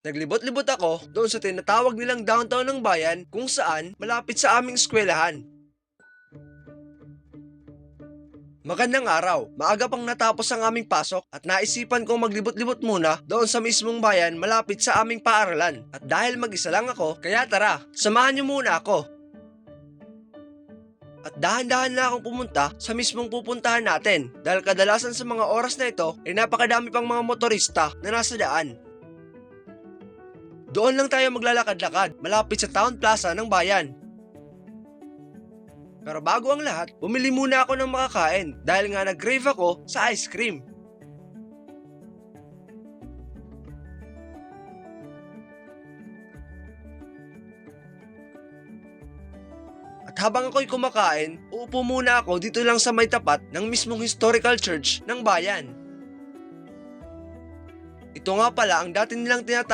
Naglibot-libot ako doon sa tinatawag nilang downtown ng bayan kung saan malapit sa aming eskwelahan. Magandang araw, maaga pang natapos ang aming pasok at naisipan kong maglibot-libot muna doon sa mismong bayan malapit sa aming paaralan. At dahil mag-isa lang ako, kaya tara, samahan niyo muna ako. At dahan-dahan na akong pumunta sa mismong pupuntahan natin dahil kadalasan sa mga oras na ito ay napakadami pang mga motorista na nasa daan. Doon lang tayo maglalakad-lakad malapit sa town plaza ng bayan. Pero bago ang lahat, bumili muna ako ng makakain dahil nga nag-crave ako sa ice cream. At habang ako'y kumakain, uupo muna ako dito lang sa may tapat ng mismong historical church ng bayan. Ito nga pala ang dati nilang tinatawag